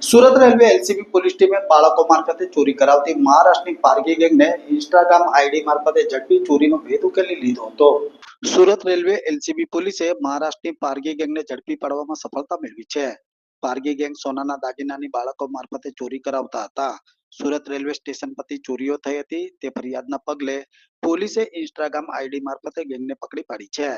Surat railway LCB police ટીમે બાળકો મારફતે ચોરી કરાવતી મહારાષ્ટ્રની પારગી ગેંગને ઇન્સ્ટાગ્રામ આઈડી મારફતે ઝડપી ચોરીનો ભેદ ઉકેલી લીધો હતો। સુરત રેલવે એલસીબી પોલીસે મહારાષ્ટ્રની પારગી ગેંગને ઝડપી પાડવામાં સફળતા મેળવી છે। પારગી ગેંગ સોનાના દાગીનાની બાળકો મારફતે ચોરી કરાવતા હતા। સુરત રેલવે સ્ટેશન પરથી ચોરીઓ થઈ હતી તે ફરિયાદના પગલે પોલીસે ઇન્સ્ટાગ્રામ આઈડી મારફતે ગેંગને પકડી પાડી છે।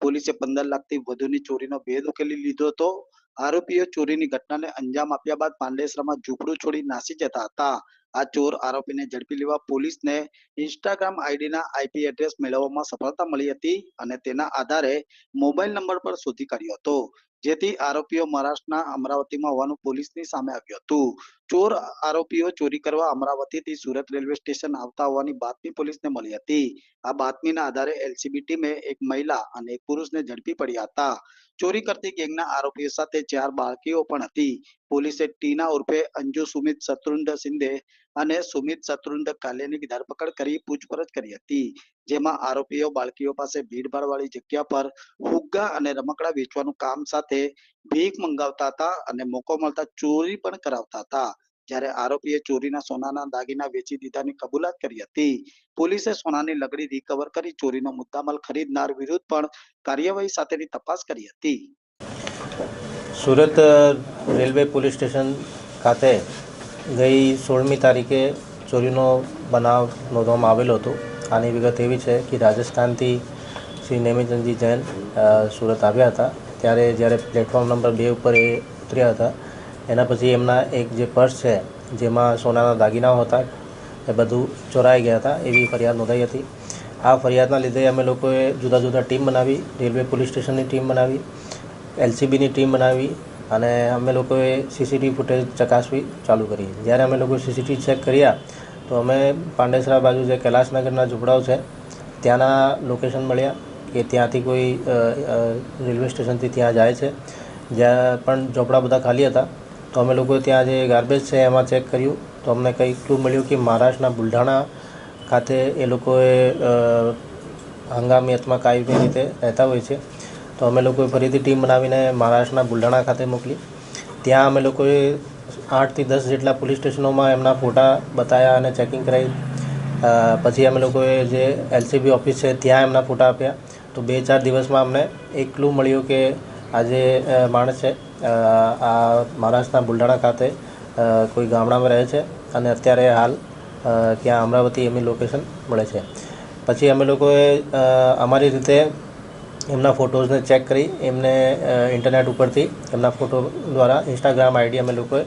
પોલીસે 15 લાખથી વધુની ચોરીનો ભેદ ઉકેલી લીધો હતો। આરોપીઓ ચોરીની ઘટનાને અંજામ આપ્યા બાદ પાંડેસરામાં ઝૂંપડું છોડી નાસી જતા હતા। આ ચોર આરોપીને ઝડપી લેવા પોલીસને ઇન્સ્ટાગ્રામ આઈડીના આઈપી એડ્રેસ મેળવવામાં સફળતા મળી હતી અને તેના આધારે મોબાઈલ નંબર પર શોધી કાઢ્યો હતો, જેથી આરોપીઓ મહારાષ્ટ્રના અમરાવતીમાં હોવાનું પોલીસની સામે આવ્યું હતું। ચોર આરોપીઓ ચોરી કરવા અમરાવતીથી સુરત રેલવે સ્ટેશન આવતા હોવાની બાતમી પોલીસને મળી હતી। આ બાતમીના આધારે એલસીબી ટીમે એક મહિલા અને એક પુરુષને ઝડપી પડ્યા હતા। ચોરી કરતી ગેંગના આરોપીઓ સાથે 4 બાળકીઓ પણ હતી। પોલીસે ટીના ઉર્ફે અંજુ સુમિત શત્રુંડ શિંદે અને સુમિત શત્રુંડ કાલેની ધરપકડ કરી પૂછપરછ કરી હતી, જેમાં આરોપીઓ બાળકીઓ પાસે ભીડભાડવાળી જગ્યા પર ફુગ્ગા અને રમકડા વેચવાનું કામ સાથે ભીખ મંગાવતા હતા અને મોકો મળતા ચોરી પણ કરાવતા હતા। જ્યારે આરોપીએ ચોરીના સોનાના દાગીના વેચી દીધાની કબૂલાત કરી હતી। પોલીસે સોનાની લગડી રિકવર કરી ચોરીનો મુદ્દામાલ ખરીદનાર વિરુદ્ધ પણ કાર્યવાહી સાથેની તપાસ કરી હતી। સુરત રેલવે પોલીસ સ્ટેશન ખાતે ગઈ 16મી તારીખે ચોરીનો બનાવ નોંધવામાં આવેલો હતો। આની વિગત એવી છે કે રાજસ્થાનથી શ્રી નેમિચંદજી જૈન સુરત આવ્યા હતા, ત્યારે જ્યારે પ્લેટફોર્મ નંબર 2 ઉપર એ ઉતર્યા હતા, એના પછી એમના એક જે પર્સ છે જેમાં સોનાના દાગીનાઓ હતા એ બધું ચોરાઈ ગયા હતા એવી ફરિયાદ નોંધાઈ હતી। આ ફરિયાદના લીધે અમે લોકોએ જુદા જુદા ટીમ બનાવી, રેલવે પોલીસ સ્ટેશનની ટીમ બનાવી, એલસીબીની ટીમ બનાવી અને અમે લોકોએ સીસીટીવી ફૂટેજ ચકાસવી ચાલુ કરી। જ્યારે અમે લોકો સીસીટીવી ચેક કર્યા તો અમે પાંડેસરા બાજુ જે કૈલાસનગરના ઝૂંપડાઓ છે ત્યાંના લોકેશન મળ્યા કે ત્યાંથી કોઈ રેલવે સ્ટેશનથી ત્યાં જાય છે, જ્યાં પણ ઝૂંપડા બધા ખાલી હતા। તો અમે લોકો ત્યાં જે ગાર્બેજ છે એમાં ચેક કર્યું તો અમને કંઈ ક્લુ મળ્યું કે મહારાષ્ટ્રના બુલઢાણા ખાતે એ લોકોએ હંગામી અથવા કાયમી રીતે રહેતા હોય છે। તો અમે લોકોએ ફરીથી ટીમ બનાવીને મહારાષ્ટ્રના બુલઢાણા ખાતે મોકલી। ત્યાં અમે લોકોએ 8 થી 10 જેટલા પોલીસ સ્ટેશનોમાં એમના ફોટા બતાવ્યા અને ચેકિંગ કરાવી। પછી અમે લોકોએ જે એલસીબી ઓફિસ છે ત્યાં એમના ફોટા આપ્યા। તો 2-4 દિવસમાં અમને એક ક્લુ મળ્યું કે આ જે માણસ છે આ મહારાષ્ટ્રના બુલઢાણા ખાતે કોઈ ગામડામાં રહે છે અને અત્યારે હાલ ત્યાં અમરાવતી એમની લોકેશન મળે છે। પછી અમે લોકોએ અમારી રીતે એમના ફોટોઝને ચેક કરી એમને ઇન્ટરનેટ ઉપરથી એમના ફોટો દ્વારા ઇન્સ્ટાગ્રામ આઈડી અમે લોકોએ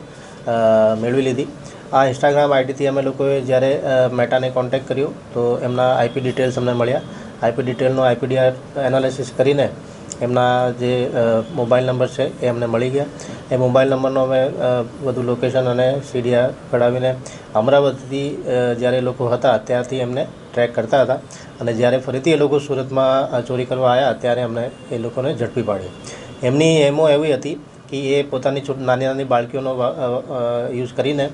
મેળવી લીધી। આ ઇન્સ્ટાગ્રામ આઈડીથી અમે લોકોએ જ્યારે મેટાને કોન્ટેક્ટ કર્યો તો એમના આઈપી ડિટેલ્સ અમને મળ્યા। આઈપી ડિટેલનો આઈપીડીઆર એનાલિસિસ કરીને એમના જે મોબાઈલ નંબર છે એ અમને મળી ગયા। એ મોબાઈલ નંબરનો અમે વધુ લોકેશન અને સીડીઆર કઢાવીને અમરાવતીથી જ્યારે એ લોકો હતા ત્યાંથી એમને ટ્રેક કરતા હતા અને જ્યારે ફરીથી એ લોકો સુરતમાં ચોરી કરવા આવ્યા ત્યારે અમને એ લોકોને ઝડપી પાડ્યો। એમની એમો એવી હતી કે એ પોતાની નાની નાની બાળકીઓનો યુઝ કરીને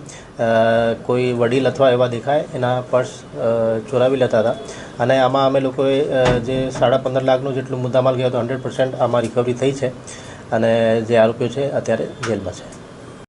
કોઈ વડીલ અથવા એવા દેખાય એના પર્સ ચોરાવી લેતા હતા અને આમાં અમે લોકોએ જે 15.5 લાખનું જેટલું મુદ્દામાલ ગયો હતો 100% આમાં રિકવરી થઈ છે અને જે આરોપીઓ છે અત્યારે જેલમાં છે।